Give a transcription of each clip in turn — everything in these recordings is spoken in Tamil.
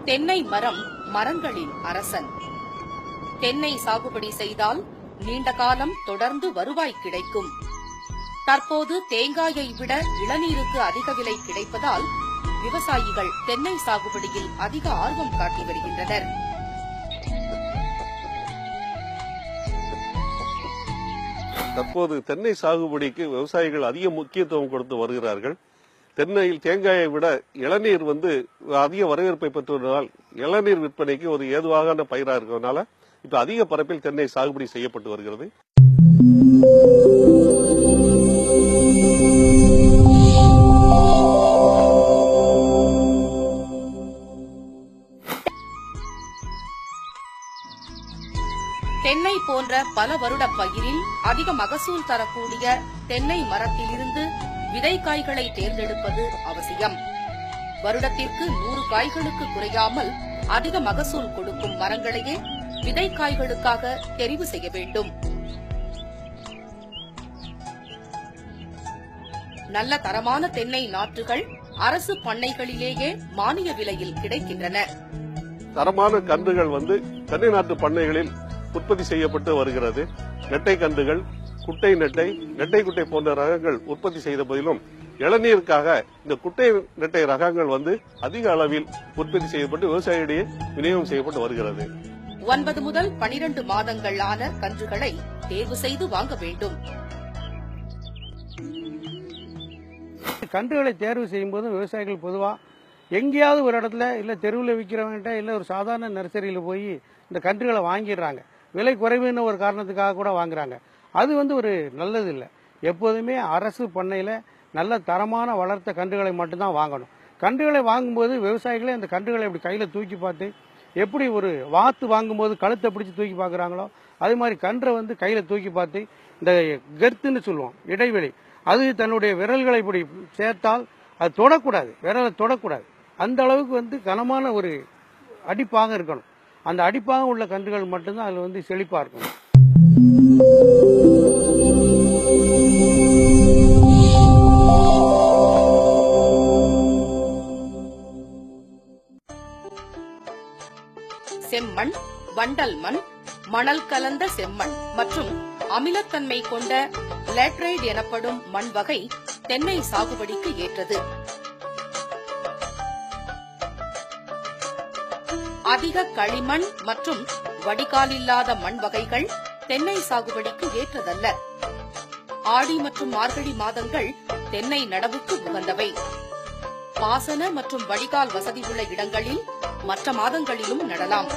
தென்னை மரம் மரங்களின் அரசன். தென்னை சாகுபடி செய்தால் நீண்ட காலம் தொடர்ந்து வருவாய் கிடைக்கும். தற்போது தேங்காயை விட இளநீருக்கு அதிக விலை கிடைப்பதால் விவசாயிகள் தென்னை சாகுபடியில் அதிக ஆர்வம் காட்டி வருகின்றனர். தற்போது தென்னை சாகுபடிக்கு விவசாயிகள் அதிக முக்கியத்துவம் கொடுத்து வருகிறார்கள். தென்னையில் தேங்காயை விட இளநீர் அதிக வரவேற்பை பெற்றுள்ளதால் இளநீர் விற்பனைக்கு ஒரு ஏதுவான பயிராக இருக்கிறதுனால இப்ப அதிக பரப்பில் தென்னை சாகுபடி செய்யப்பட்டு வருகிறது. தென்னை போன்ற பல வருட பயிரில் அதிக மகசூல் தரக்கூடிய தென்னை மரத்திலிருந்து விதைக்காய்களை தேர்ந்தெடுப்பது அவசியம். வருடத்திற்கு 100 காய்களுக்கு குறையாமல் அதிக மகசூல் கொடுக்கும் மரங்களையே விதைக்காய்களுக்காக தெரிவு செய்ய வேண்டும். நல்ல தரமான தென்னை நாற்றுகள் அரசு பண்ணைகளிலேயே மானிய விலையில் கிடைக்கின்றன. தரமான கன்றுகள் தென்னை நாட்டு பண்ணைகளில் உற்பத்தி செய்யப்பட்டு வருகிறது. நெட்டை கன்றுகள், குட்டை நெட்டை, நெட்டை குட்டை போன்ற ரகங்கள் உற்பத்தி செய்த போதிலும் இளநீருக்காக இந்த குட்டை நெட்டை ரகங்கள் அதிக அளவில் உற்பத்தி செய்யப்பட்டு விவசாயிகளிடையே விநியோகம் செய்யப்பட்டு வருகிறது. 9 முதல் 12 மாதங்கள் ஆன கன்றுகளை தேர்வு செய்து வாங்க வேண்டும். கன்றுகளை தேர்வு செய்யும் போது விவசாயிகள் பொதுவா எங்கேயாவது ஒரு இடத்துல இல்ல தெருவில் விற்கிறவங்கிட்ட இல்ல ஒரு சாதாரண நர்சரியில போய் இந்த கன்றுகளை வாங்கிடுறாங்க. விலை குறைவுன்னு ஒரு காரணத்துக்காக கூட வாங்குறாங்க. அது ஒரு நல்லது இல்லை. எப்போதுமே அரசு பண்ணையில நல்ல தரமான வளர்த்த கன்றுகளை மட்டும்தான் வாங்கணும். கன்றுகளை வாங்கும்போது விவசாயிகளே அந்த கன்றுகளை இப்படி கையில தூக்கி பார்த்து எப்படி ஒரு வாத்து வாங்கும்போது கழுத்தை பிடிச்சி தூக்கி பார்க்குறாங்களோ அதே மாதிரி கன்றை கையில தூக்கி பார்த்து இந்த கெர்த்துன்னு சொல்லுவோம் இடைவெளி, அது தன்னுடைய விரல்களை இப்படி சேர்த்தால் அது தொடக்கூடாது, விரலை தொடக்கூடாது. அந்த அளவுக்கு கனமான ஒரு அடிப்பாக இருக்கணும். அந்த அடிப்பாக உள்ள கன்றுகள் மட்டும்தான் அதுல செழிப்பா இருக்கணும். செம்மண், வண்டல் மண், மணல் கலந்த செம்மண் மற்றும் அமிலத்தன்மை கொண்ட லேட்ரைட் எனப்படும் மண் வகை தென்னை சாகுபடிக்கு ஏற்றது. அதிக களிமண் மற்றும் வடிகால் இல்லாத மண் வகைகள் தென்னை சாகுபடிக்கு ஏற்றதல்ல. ஆடி மற்றும் மார்கழி மாதங்கள் தென்னை நடவுக்கு உகந்தவை. பாசன மற்றும் வடிகால் வசதி உள்ள இடங்களில் மற்ற மாதங்களிலும் நடலாம்.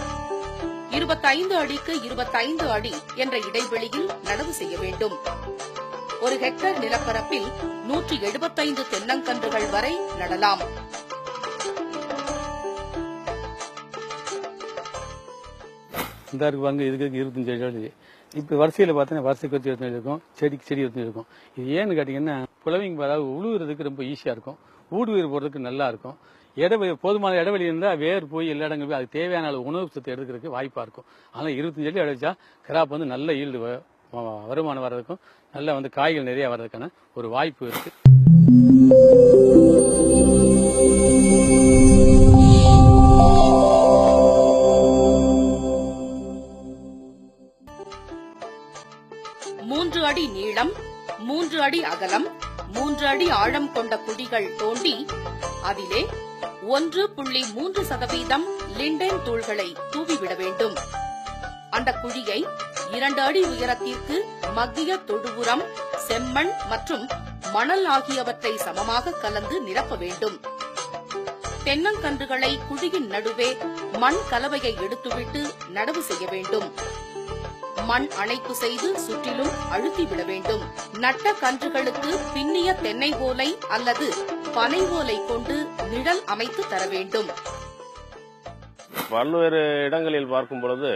25 அடிக்கு 25 அடி என்ற இடைவெளியில் நடவு செய்ய வேண்டும். ஒரு ஹெக்டேர் நிலப்பரப்பில் 175 தென்னங்கன்றுகள் வரை நடலாம். இந்த பாருங்க, இதுக்கு 25 அடி. இப்ப வரிசையில பார்த்தீங்கன்னா வரிசைக்கு 25 இருக்கும், செடிக்கு செடி 25 இருக்கும். இது ஏன்னு கேட்டீங்கன்னா புலவிங் அதாவது உழுவுறதுக்கு ரொம்ப ஈஸியா இருக்கும், ஊடுருவீர் போறதுக்கு நல்லா இருக்கும். போதுமான இடைவெளி இருந்தா வேர் போய் எல்லா இடங்களும் போய் அது தேவையான அளவு உணவு சத்து எடுக்கிறதுக்கு வாய்ப்பா இருக்கும். ஆனா 25 அடி அடைச்சா கிராப் நல்ல ஈல்டு வருமானம் வர்றதுக்கும் நல்ல காய்கள் நிறைய வர்றதுக்கான ஒரு வாய்ப்பு இருக்கு. மூன்று அடி நீளம், 3 அடி அகலம், 3 அடி ஆழம் கொண்ட குழிகள் தோண்டி அதிலே 1.3% லிண்டன் தூள்களை தூவிவிட வேண்டும். அந்த குழியை 2 அடி உயரத்திற்கு மக்கிய தொழு உரம், செம்மண் மற்றும் மணல் ஆகியவற்றை சமமாக கலந்து நிரப்ப வேண்டும். தென்னங்கன்றுகளை குழியின் நடுவே மண் கலவையை எடுத்துவிட்டு நடவு செய்ய வேண்டும். மண் அணைப்பு செய்து சுற்றிலும் அழுத்திவிட வேண்டும். நட்ட கன்றுகளுக்கு பின்னிய தென்னை ஓலை அல்லது பனை ஓலை கொண்டு நிழல் அமைத்து தர வேண்டும். பல்வேறு இடங்களில் பார்க்கும் பொழுது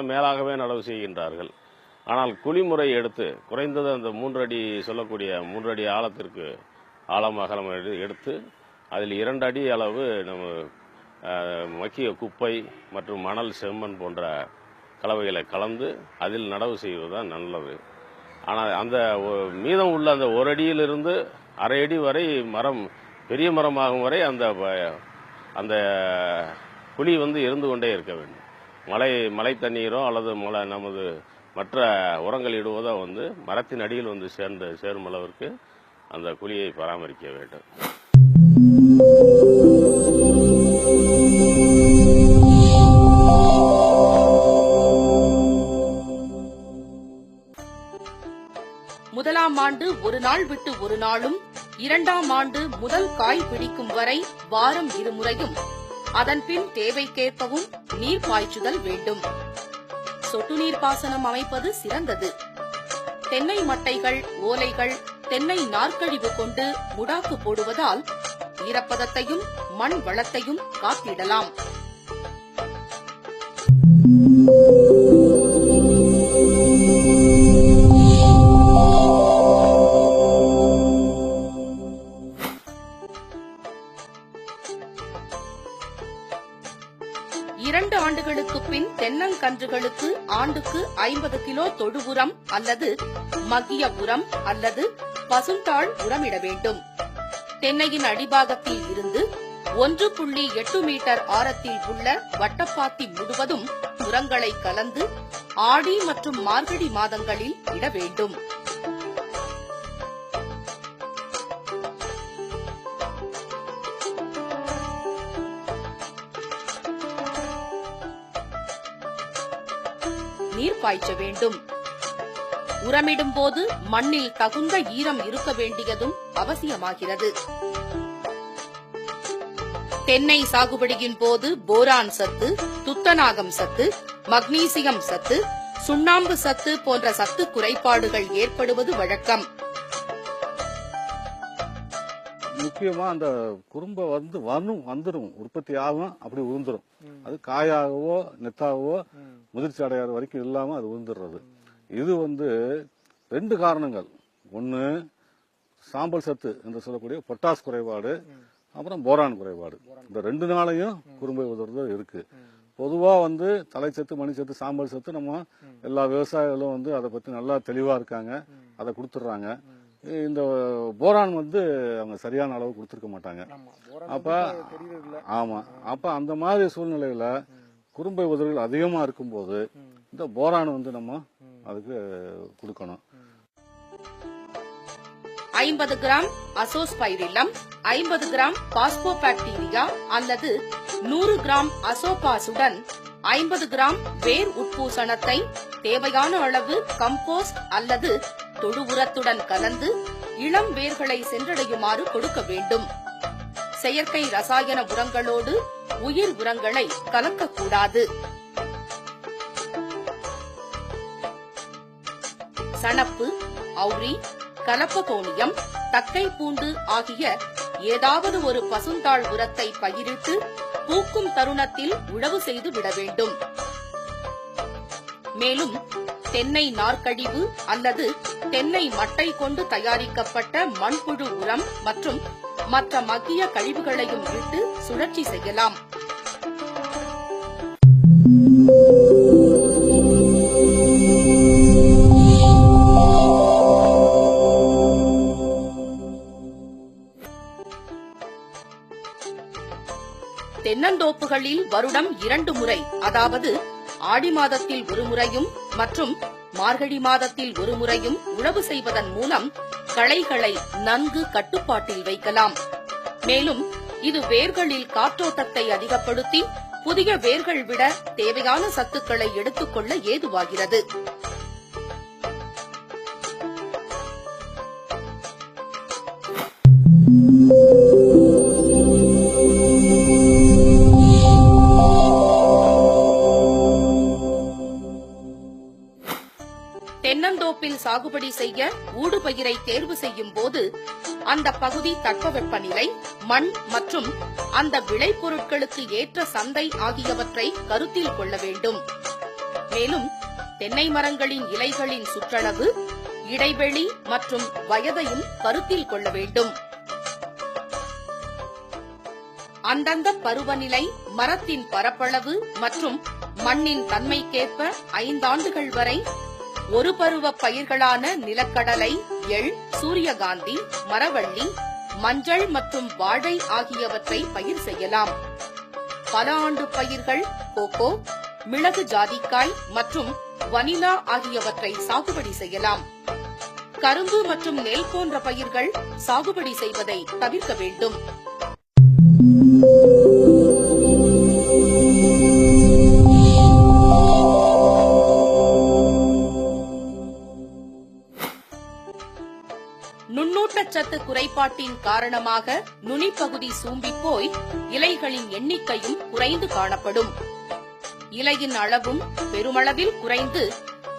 மேலாகவே நடவு செய்கின்றார்கள். ஆனால் குழிமுறை எடுத்து குறைந்தது அந்த 3 அடி சொல்லக்கூடிய 3 அடி ஆழத்திற்கு ஆழம் அகலம் எடுத்து அதில் 2 அடி அளவு நம்ம மக்கிய குப்பை மற்றும் மணல், செம்மண் போன்ற கலவைகளை கலந்து அதில் நடவு செய்வதுதான் நல்லது. ஆனால் அந்த மீதம் உள்ள அந்த 1 அடியிலிருந்து 1/2 அடி வரை மரம் பெரிய மரமாகும் வரை அந்த அந்த குழி வந்து இருந்து கொண்டே இருக்க வேண்டும். மழை தண்ணீரோ அல்லது நமது மற்ற உரங்கள் இடுவதோ வந்து மரத்தின் அடியில் வந்து சேரும் அளவிற்கு அந்த குழியை பராமரிக்க வேண்டும். முதலாம் ஆண்டு ஒரு நாள் விட்டு ஒரு நாளும், இரண்டாம் ஆண்டு முதல் காய் பிடிக்கும் வரை வாரம் 2 முறையும், அதன்பின் தேவைக்கேற்பவும் நீர் பாய்ச்சுதல் வேண்டும். சொட்டு நீர் பாசனம் அமைப்பது சிறந்தது. தென்னை மட்டைகள், ஓலைகள், தென்னை நார்க்கழிவு கொண்டு முடாக்கு போடுவதால் ஈரப்பதத்தையும் மண் வளத்தையும் காத்திடலாம். இரண்டு ஆண்டுகளுக்கு பின் தென்னங்கன்றுகளுக்கு ஆண்டுக்கு 50 கிலோ தொழு உரம் அல்லது மக்கிய உரம் அல்லது பசுந்தாள் உரமிட வேண்டும். தென்னையின் அடிபாகத்தில் இருந்து 1.8 மீட்டர் ஆரத்தில் உள்ள வட்டப்பாத்தி முழுவதும் உரங்களை கலந்து ஆடி மற்றும் மார்கழி மாதங்களில் இட வேண்டும். நீர் பாய்ச்ச வேண்டும். உரமிடும் போது மண்ணில் தகுந்த ஈரம் இருக்க வேண்டியதும் அவசியமாகிறது. தென்னை சாகுபடியின் போது போரான் சத்து, துத்தநாகம் சத்து, மக்னீசியம் சத்து, சுண்ணாம்பு சத்து போன்ற சத்து குறைபாடுகள் ஏற்படுவது வழக்கம். முக்கியமா அந்த குறும்பை வந்துடும், உற்பத்தி ஆகும், அப்படி உதிர்ந்துடும். அது காயாகவோ நெத்தாகவோ முதிர்ச்சி அடையாத வரைக்கும் இல்லாம அது உதிர்ந்துடுறது. இது வந்து 2 காரணங்கள். ஒன்னு சாம்பல் சத்து என்று சொல்லக்கூடிய பொட்டாஸ் குறைபாடு, அப்புறம் போரான் குறைபாடு. இந்த 2 நாளையும் குறும்பை உதிர்றது இருக்கு. பொதுவா வந்து தலைச்சத்து, மணிச்சத்து, சாம்பல் சத்து நம்ம எல்லா விவசாயிகளும் வந்து அதை பத்தி நல்லா தெளிவா இருக்காங்க, அதை கொடுத்துடுறாங்க. இந்த போரான் வந்து அவங்க சரியான அளவு கொடுத்துருக்க மாட்டாங்க. அப்ப அந்த மாதிரி சூழ்நிலையில குறும்பை உதவிகள் அதிகமா இருக்கும்போது இந்த போரான் வந்து நம்ம அதுக்கு கொடுக்கணும். 50 கிராம் அசோஸ்பைரிலம், 50 கிராம் பாஸ்போபாக்டீரியா அல்லது 100 கிராம் அசோபாசுடன் 50 கிராம் வேர் உட்பூசணத்தை தேவையான அளவு கம்போஸ்ட் அல்லது தொழு உரத்துடன் கலந்து இளம் வேர்களை சென்றடையுமாறு கொடுக்க வேண்டும். செயற்கை ரசாயன உரங்களோடு உயிர் உரங்களை கலக்கக்கூடாது. சணப்பு, அவுரி, கலப்பகோணியம், தக்கை பூண்டு ஆகிய ஏதாவது ஒரு பசுந்தாள் உரத்தை பயிரிட்டு பூக்கும் தருணத்தில் உழவு செய்து விட வேண்டும். மேலும் தென்னை நார்க்கழிவு அல்லது தென்னை மட்டை கொண்டு தயாரிக்கப்பட்ட மண்புழு உரம் மற்றும் மற்ற மக்கிய கழிவுகளையும் இட்டு சுழற்சி செய்யலாம். தென்னந்தோப்புகளில் வருடம் 2 முறை, அதாவது ஆடி மாதத்தில் 1 முறையும் மற்றும் மார்கழி மாதத்தில் 1 முறையும் உழவு செய்வதன் மூலம் களைகளை நன்கு கட்டுப்பாட்டில் வைக்கலாம். மேலும் இது வேர்களில் காற்றோட்டத்தை அதிகப்படுத்தி புதிய வேர்கள் விட தேவையான சத்துக்களை எடுத்துக்கொள்ள ஏதுவாகிறது. தென்னந்தோப்பில் சாகுபடி செய்ய ஊடுபயிரை தேர்வு செய்யும் போது அந்த பகுதி தட்பவெப்பநிலை, மண் மற்றும் அந்த விளைபொருட்களுக்கு ஏற்ற சந்தை ஆகியவற்றை கருத்தில் கொள்ள வேண்டும். மேலும் தென்னை மரங்களின் இலைகளின் சுற்றளவு, இடைவெளி மற்றும் வயதையும் கருத்தில் கொள்ள வேண்டும். அந்தந்த பருவநிலை, மரத்தின் பரப்பளவு மற்றும் மண்ணின் தன்மைக்கேற்ப 5 ஆண்டுகள் வரை ஒரு பருவ பயிர்களான நிலக்கடலை, எள், சூரியகாந்தி, மரவள்ளி, மஞ்சள் மற்றும் வாழை ஆகியவற்றை பயிர் செய்யலாம். பல ஆண்டு பயிர்கள் கோகோ, மிளகு ஜாதிக்காய் மற்றும் வனிலா ஆகியவற்றை சாகுபடி செய்யலாம். கரும்பு மற்றும் நெல் போன்ற பயிர்கள் சாகுபடி செய்வதை தவிர்க்க வேண்டும். நுண்ணூட்டச்சத்து குறைபாட்டின் காரணமாக நுனிப்பகுதி சூம்பிப் போய் இலைகளின் எண்ணிக்கையும் குறைந்து காணப்படும். இலையின் அளவும் பெருமளவில் குறைந்து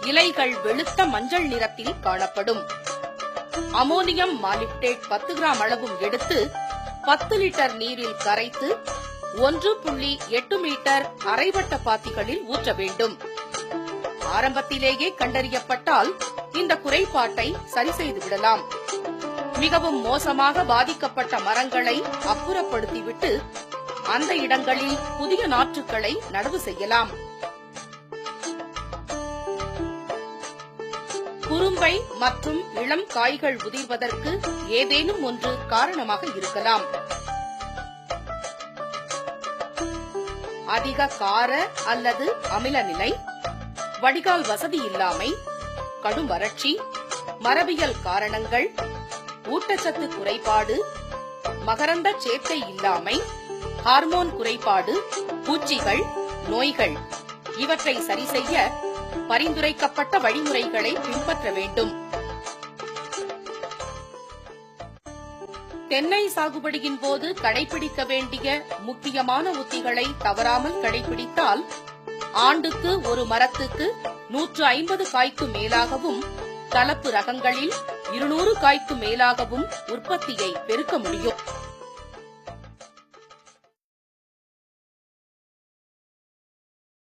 இலைகள் வெளுத்த மஞ்சள் நிறத்தில் காணப்படும். அமோனியம் மாலிப்டேட் 10 கிராம் அளவும் எடுத்து 10 லிட்டர் நீரில் கரைத்து 1.8 மீட்டர் அரைவட்ட பாத்திகளில் ஊற்ற வேண்டும். ஆரம்பத்திலேயே கண்டறியப்பட்டால் இந்த குறைபாட்டை சரி செய்து விடலாம். மிகவும் மோசமாக பாதிக்கப்பட்ட மரங்களை அப்புறப்படுத்திவிட்டு அந்த இடங்களில் புதிய நாற்றுக்களை நடவு செய்யலாம். குறும்பை மற்றும் இளம் காய்கள் உதிர்வதற்கு ஏதேனும் ஒன்று காரணமாக இருக்கலாம். அதிக கார அல்லது அமில நிலை, வடிகால் வசதி இல்லாமை, கடும் வறட்சி, மரபியல் காரணங்கள், ஊட்டச்சத்து குறைபாடு, மகரந்த சேர்க்கை இல்லாமை, ஹார்மோன் குறைபாடு, பூச்சிகள், நோய்கள் இவற்றை சரி செய்ய பரிந்துரைக்கப்பட்ட வழிமுறைகளை பின்பற்ற வேண்டும். தென்னை சாகுபடியின் போது கடைபிடிக்க வேண்டிய முக்கியமான உத்திகளை தவறாமல் கடைபிடித்தால் ஆண்டுக்கு ஒரு மரத்துக்கு 150 காய்க்கு மேலாகவும் கலப்பு ரகங்களில் 200 காய்க்கு மேலாகவும் உற்பத்தியை பெருக்க முடியும்.